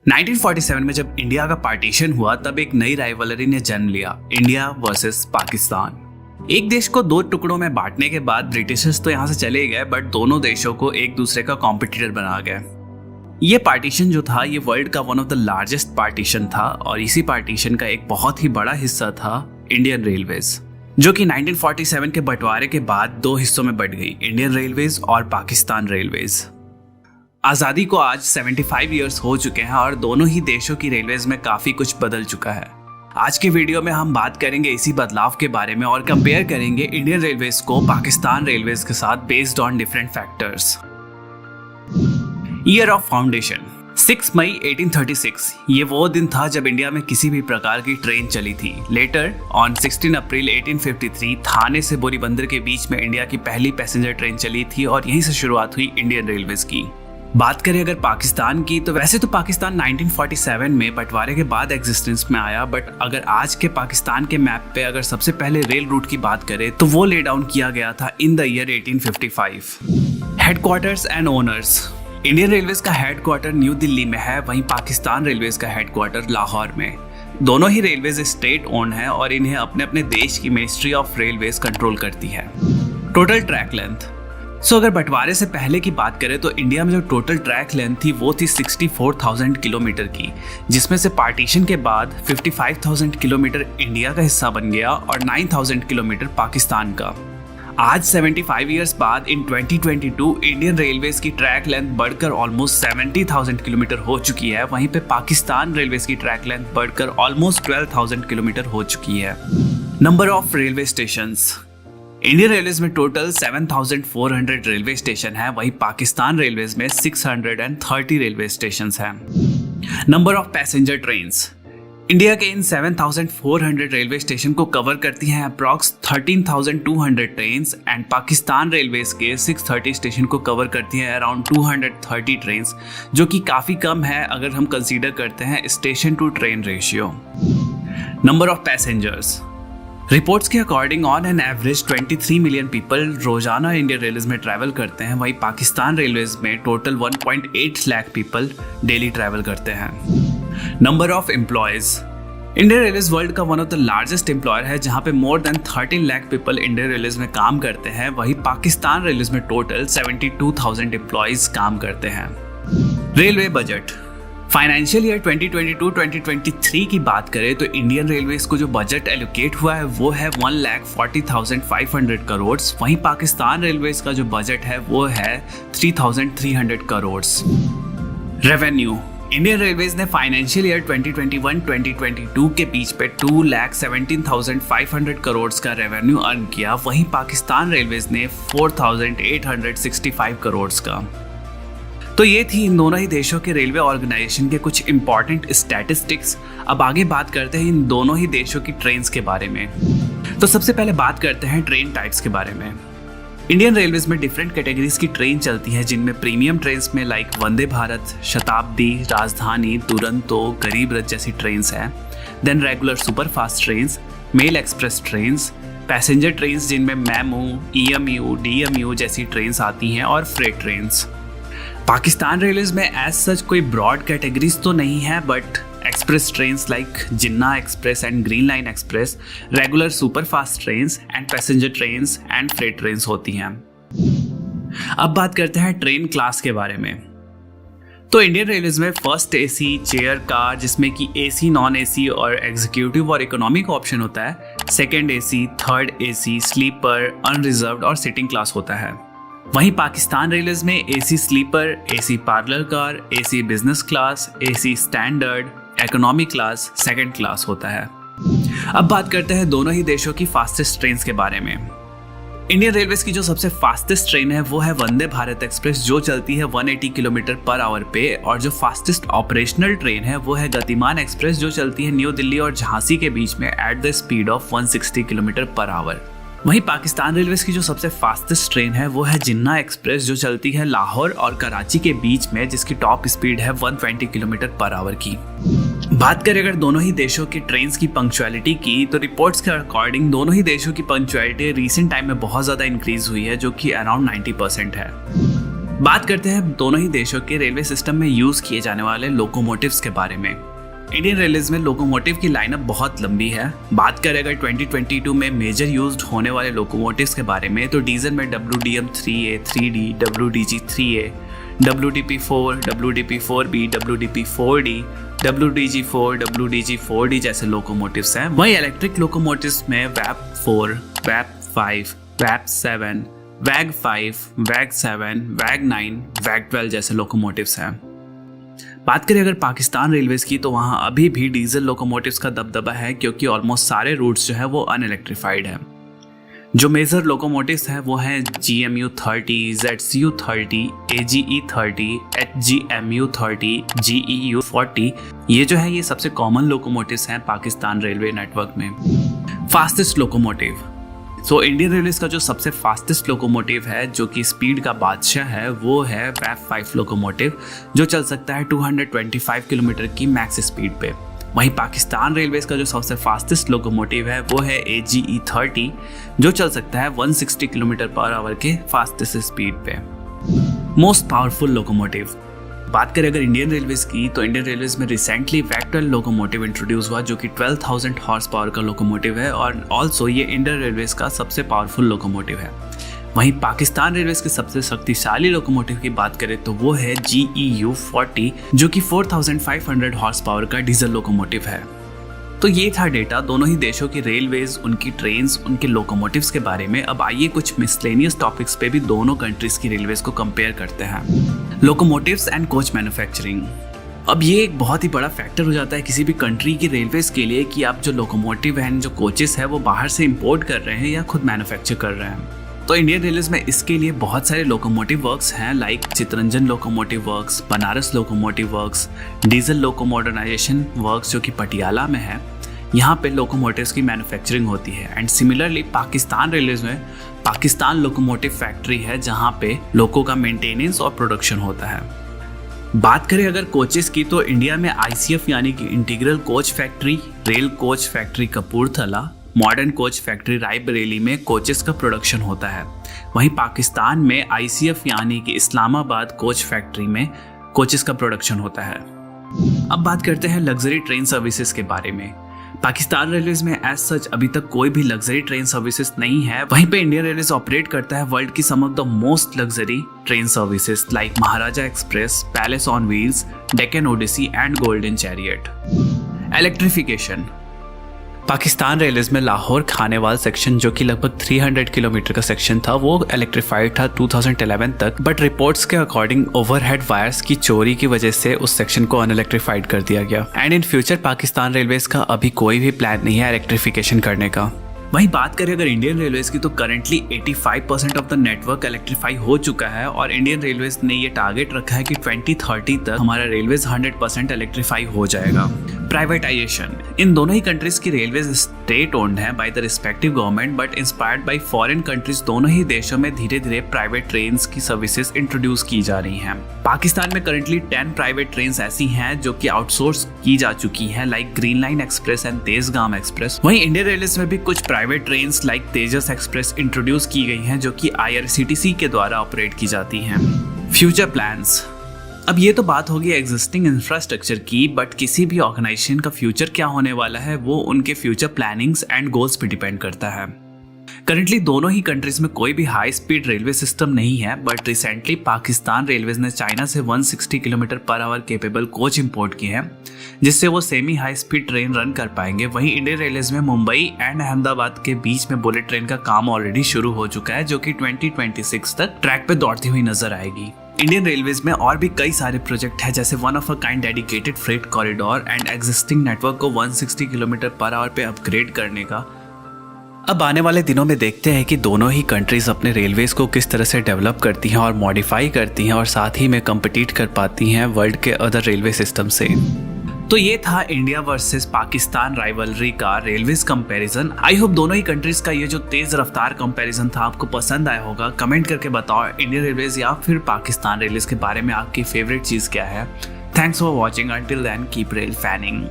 1947 में जब इंडिया का पार्टीशन हुआ तब एक नई राइवलरी ने जन्म लिया, इंडिया वर्सेस पाकिस्तान। एक देश को दो टुकड़ों में बांटने के बाद ब्रिटिशर्स तो यहाँ से चले गए, बट दोनों देशों को एक दूसरे का कॉम्पिटिटर बना गए। ये पार्टीशन जो था ये वर्ल्ड का one of the largest partition था और इसी पार्टीशन का एक बहुत ही बड़ा हिस्सा था इंडियन रेलवेज, जो कि 1947 के बंटवारे के बाद दो हिस्सों में बंट गई, इंडियन रेलवेज और पाकिस्तान रेलवेज। आज़ादी को आज 75 ईयर्स हो चुके हैं और दोनों ही देशों की रेलवेज में काफ़ी कुछ बदल चुका है। आज के वीडियो में हम बात करेंगे इसी बदलाव के बारे में और कंपेयर करेंगे इंडियन रेलवेज को पाकिस्तान रेलवेज के साथ based on different factors. Year of foundation 6 मई 1836। ये वो दिन था जब इंडिया में किसी भी प्रकार की ट्रेन चली थी। लेटर ऑन 16 अप्रैल 1853 थाने से बोरीबंदर के बीच में इंडिया की पहली पैसेंजर ट्रेन चली थी और यहीं से शुरुआत हुई इंडियन रेलवेज की। बात करें अगर पाकिस्तान की, तो वैसे तो पाकिस्तान 1947 में बंटवारे के बाद एग्जिस्टेंस में आया, बट अगर आज के पाकिस्तान के मैप पे अगर सबसे पहले रेल रूट की बात करें तो वो ले डाउन किया गया था in the year 1855। Headquarters and owners. Indian railways का हेडक्वार्टर न्यू दिल्ली में है, वहीं पाकिस्तान रेलवेज का हेडक्वार्टर लाहौर में। दोनों ही रेलवेज स्टेट ओन है और इन्हें अपने अपने देश की मिनिस्ट्री ऑफ रेलवेज कंट्रोल करती है। Total track length. अगर बंटवारे से पहले की बात करें तो इंडिया में जो टोटल ट्रैक लेंथ थी वो थी 64,000 किलोमीटर की, जिसमें से पार्टीशन के बाद 55,000 किलोमीटर इंडिया का हिस्सा बन गया और 9,000 किलोमीटर पाकिस्तान का। आज 75 ईयर्स बाद इन 2022 इंडियन रेलवेज की ट्रैक लेंथ बढ़कर ऑलमोस्ट 70,000 किलोमीटर हो चुकी है, वहीं पे पाकिस्तान रेलवेज की ट्रैक लेंथ बढ़कर ऑलमोस्ट 12,000 किलोमीटर हो चुकी है। Number of railway stations. Indian railways में टोटल 7,400 रेलवे स्टेशन है, वहीं पाकिस्तान रेलवेज में 630 रेलवे स्टेशन हैं। Number of passenger trains. India के इन 7,400 रेलवे स्टेशन को कवर करती हैं approx 13,200 trains and Pakistan railways के 630 स्टेशन को कवर करती हैं अराउंड 230 ट्रेन्स, जो कि काफ़ी कम है अगर हम कंसीडर करते हैं station to train ratio. Number of passengers. Reports के according on an average 23 million people रोजाना इंडियन रेलवेज में ट्रैवल करते हैं, वहीं पाकिस्तान रेलवेज में total 1.8 lakh people daily travel करते हैं। Number of employees. Indian railways world का one of the largest employer है, जहां पे more than 13 lakh people Indian railways में काम करते हैं, वहीं पाकिस्तान रेलवेज में टोटल 72,000 एम्प्लॉयज काम करते हैं। Railway budget. फाइनेंशियल ईयर 2022-2023 की बात करें तो इंडियन रेलवेज को जो बजट एलोकेट हुआ है वो है 1,40,500 करोड़, वहीं पाकिस्तान रेलवेज का जो बजट है वो है 3,300 करोड़। रेवेन्यू। इंडियन रेलवेज ने फाइनेंशियल ईयर 2021-2022 के बीच पे 2,17,500 करोड़ का रेवेन्यू अर्न किया, वहीं पाकिस्तान रेलवेज ने 4,865 करोड़ का। तो ये थी इन दोनों ही देशों के रेलवे ऑर्गेनाइजेशन के कुछ इंपॉर्टेंट स्टैटिस्टिक्स। अब आगे बात करते हैं इन दोनों ही देशों की ट्रेन्स के बारे में। तो सबसे पहले बात करते हैं ट्रेन टाइप्स के बारे में। इंडियन रेलवेज में डिफरेंट कैटेगरीज की ट्रेन चलती हैं, जिनमें प्रीमियम ट्रेन्स में लाइक वंदे भारत, शताब्दी, राजधानी, दुरंतो, गरीब रथ जैसी ट्रेन्स हैं। Then regular superfast trains, mail express trains, passenger trains जिनमें मेमू, EMU, DMU जैसी ट्रेन्स आती हैं और फ्रेट ट्रेन्स। पाकिस्तान रेलवेज में एज सच कोई ब्रॉड कैटेगरीज तो नहीं है, but express trains like Jinnah express and green line express, regular superfast trains and passenger trains and freight trains होती हैं। अब बात करते हैं ट्रेन क्लास के बारे में। तो इंडियन रेलवेज में फर्स्ट AC चेयर कार, जिसमें कि AC, नॉन AC और एग्जीक्यूटिव और इकोनॉमी का ऑप्शन होता है। Second AC, third AC, sleeper, unreserved और सिटिंग क्लास होता है। वहीं पाकिस्तान रेलवेज में AC sleeper, AC parlour car, AC business class, AC standard, economy class, second class होता है। अब बात करते हैं दोनों ही देशों की फास्टेस्ट ट्रेन्स के बारे में। इंडियन रेलवेज की जो सबसे फास्टेस्ट ट्रेन है वो है वंदे भारत एक्सप्रेस, जो चलती है 180 किलोमीटर पर आवर पे, और जो फास्टेस्ट ऑपरेशनल ट्रेन है वो है गतिमान एक्सप्रेस, जो चलती है न्यू दिल्ली और झांसी के बीच में at the speed of 160 kilometre per hour. वहीं पाकिस्तान रेलवेज की जो सबसे फास्टेस्ट ट्रेन है वो है जिन्ना एक्सप्रेस, जो चलती है लाहौर और कराची के बीच में, जिसकी टॉप स्पीड है 120 किलोमीटर पर आवर की। बात करें अगर दोनों ही देशों की ट्रेन्स की पंक्चुअलिटी की, तो रिपोर्ट्स के अकॉर्डिंग दोनों ही देशों की पंक्चुअलिटी रिसेंट टाइम में बहुत ज़्यादा इंक्रीज हुई है, जो कि अराउंड 90% है। बात करते हैं दोनों ही देशों के रेलवे सिस्टम में यूज किए जाने वाले लोकोमोटिव्स के बारे में। इंडियन रेलवेज में लोकोमोटिव की लाइनअप बहुत लंबी है। बात करें अगर 2022 में मेजर यूज्ड होने वाले लोकोमोटिव्स के बारे में, तो डीजल में WDM-3A, 3D, WDG-3A, WDP-4, WDP-4B, WDP-4D, WDG-4, WDG-4D जैसे लोकोमोटिव्स हैं। वहीं इलेक्ट्रिक लोकोमोटिव्स में WAP-4, WAP-5, WAP-7, WAG-5, WAG-7, WAG-9, WAG-12 जैसे लोकोमोटिव्स हैं। बात करें अगर पाकिस्तान रेलवेज की, तो वहाँ अभी भी डीजल लोकोमोटिव्स का दबदबा है, क्योंकि ऑलमोस्ट सारे रूट्स जो है वो अनइलेक्ट्रिफाइड है। जो मेजर लोकोमोटिव्स हैं वो हैं GMU-30, ZCU-30, AGE-30, HGMU-30, GEU-40। ये जो है ये सबसे कॉमन लोकोमोटिव्स हैं पाकिस्तान रेलवे नेटवर्क में। फास्टेस्ट लोकोमोटिव, इंडियन रेलवेज का जो सबसे फास्टेस्ट लोकोमोटिव है, जो कि स्पीड का बादशाह है, वो है WAP-5 लोकोमोटिव, जो चल सकता है 225 किलोमीटर की मैक्स स्पीड पे। वहीं पाकिस्तान रेलवेज का जो सबसे फास्टेस्ट लोकोमोटिव है वो है AGE-30, जो चल सकता है 160 किलोमीटर पर आवर के फास्टेस्ट स्पीड पे। मोस्ट पावरफुल लोकोमोटिव, बात करें अगर इंडियन रेलवेज की, तो इंडियन रेलवेज में रिसेंटली WAG-12 लोकोमोटिव इंट्रोड्यूस हुआ, जो कि 12,000 हॉर्स पावर का लोकोमोटिव है, और ऑल्सो ये इंडियन रेलवेज का सबसे पावरफुल लोकोमोटिव है। वहीं पाकिस्तान रेलवेज के सबसे शक्तिशाली लोकोमोटिव की बात करें तो वो है GEU-40, जो कि 4,500 हॉर्स पावर का डीजल लोकोमोटिव है। तो ये था डेटा दोनों ही देशों की रेलवेज, उनकी ट्रेन्स, उनके लोकोमोटिव्स के बारे में। अब आइए कुछ मिसलेनियस टॉपिक्स पे भी दोनों कंट्रीज की रेलवेज को कंपेयर करते हैं। Locomotives and coach manufacturing. अब ये एक बहुत ही बड़ा फैक्टर हो जाता है किसी भी कंट्री की रेलवेज के लिए कि आप जो लोकोमोटिव हैं, जो कोचेस है, वो बाहर से इंपोर्ट कर रहे हैं या खुद मैन्युफैक्चर कर रहे हैं। तो इंडियन रेलवेज में इसके लिए बहुत सारे लोकोमोटिव वर्क्स हैं, like Chittaranjan locomotive works, Banaras locomotive works, diesel loco modernisation works जो कि पटियाला में है। यहाँ पे लोकोमोटिव्स की मैन्युफैक्चरिंग होती है। एंड सिमिलरली पाकिस्तान रेलवेज में पाकिस्तान लोकोमोटिव फैक्ट्री है, जहाँ पे लोको का मेंटेनेंस और प्रोडक्शन होता है। बात करें अगर कोचेस की, तो इंडिया में ICF यानी कि integral coach factory, rail coach factory Kapurthala, modern coach factory Raebareli में कोचेस का प्रोडक्शन होता है। वहीं पाकिस्तान में ICF यानी कि इस्लामाबाद कोच फैक्ट्री में कोचेस का प्रोडक्शन होता है। अब बात करते हैं लग्जरी ट्रेन सर्विसेज के बारे में। पाकिस्तान रेलवेज में एज सच अभी तक कोई भी लग्जरी ट्रेन सर्विसेज नहीं है। वहीं पे इंडियन रेलवेज ऑपरेट करता है वर्ल्ड की some of the most luxury train services like Maharaja Express, Palace on Wheels, Deccan Odyssey and Golden Chariot. Electrification, Pakistan railways में लाहौर खानेवाल सेक्शन, जो कि लगभग 300 किलोमीटर का सेक्शन था, वो इलेक्ट्रीफाइड था 2011 तक, बट रिपोर्ट्स के अकॉर्डिंग ओवरहेड वायर्स की चोरी की वजह से उस सेक्शन को अनइलेक्ट्रीफाइड कर दिया गया। And in future Pakistan railways का अभी कोई भी प्लान नहीं है इलेक्ट्रिफिकेशन करने का। वहीं बात करें अगर इंडियन रेलवेज की, तो currently 85% of the network electrify हो चुका है, और इंडियन रेलवेज ने ये टारगेट रखा है कि 2030 तक हमारा रेलवेज 100% इलेक्ट्रीफाई हो जाएगा। प्राइवेटाइजेशन, इन दोनों ही कंट्रीज की रेलवेज स्टेट ओन्ड है by the respective government, but inspired by foreign countries दोनों ही देशों में धीरे धीरे प्राइवेट ट्रेन की सर्विसेज इंट्रोड्यूस की जा रही हैं। पाकिस्तान में करंटली 10 प्राइवेट ट्रेन ऐसी हैं जो कि आउटसोर्स की जा चुकी हैं, like green line express and Tezgam express. वहीं इंडियन रेलवेज में भी कुछ प्राइवेट ट्रेन्स लाइक तेजस एक्सप्रेस इंट्रोड्यूस की गई हैं, जो कि IRCTC के द्वारा ऑपरेट की जाती हैं। फ्यूचर प्लान्स, अब ये तो बात होगी एग्जिस्टिंग इंफ्रास्ट्रक्चर की, बट किसी भी ऑर्गेनाइजेशन का फ्यूचर क्या होने वाला है वो उनके फ्यूचर प्लानिंग्स एंड गोल्स पे डिपेंड करता है। करंटली दोनों ही कंट्रीज में कोई भी हाई स्पीड रेलवे सिस्टम नहीं है, बट रिसेंटली पाकिस्तान रेलवेज ने चाइना से 160 kilometre per hour capable coach import किए हैं, जिससे वो semi high speed train run कर पाएंगे। वहीं इंडियन रेलवेज में मुंबई एंड अहमदाबाद के बीच में बुलेट ट्रेन का काम ऑलरेडी शुरू हो चुका है, जो कि 2026 तक ट्रैक पे दौड़ती हुई नजर आएगी। इंडियन रेलवेज में और भी कई सारे प्रोजेक्ट है, जैसे one of a kind dedicated freight corridor and existing network को 160 किलोमीटर पर आवर पे अपग्रेड करने का। अब आने वाले दिनों में देखते हैं कि दोनों ही कंट्रीज अपने रेलवेज को किस तरह से डेवलप करती हैं और मॉडिफाई करती हैं, और साथ ही में कम्पिटिट कर पाती हैं वर्ल्ड के अदर रेलवे सिस्टम से। तो ये था इंडिया वर्सेस पाकिस्तान राइवलरी का रेलवेज कंपैरिजन। आई होप दोनों ही कंट्रीज का ये जो तेज रफ्तार कंपैरिजन था आपको पसंद आया होगा। कमेंट करके बताओ इंडियन रेलवेज या फिर पाकिस्तान रेलवेज के बारे में आपकी फेवरेट चीज क्या है। Thanks for watching, until then keep rail fanning.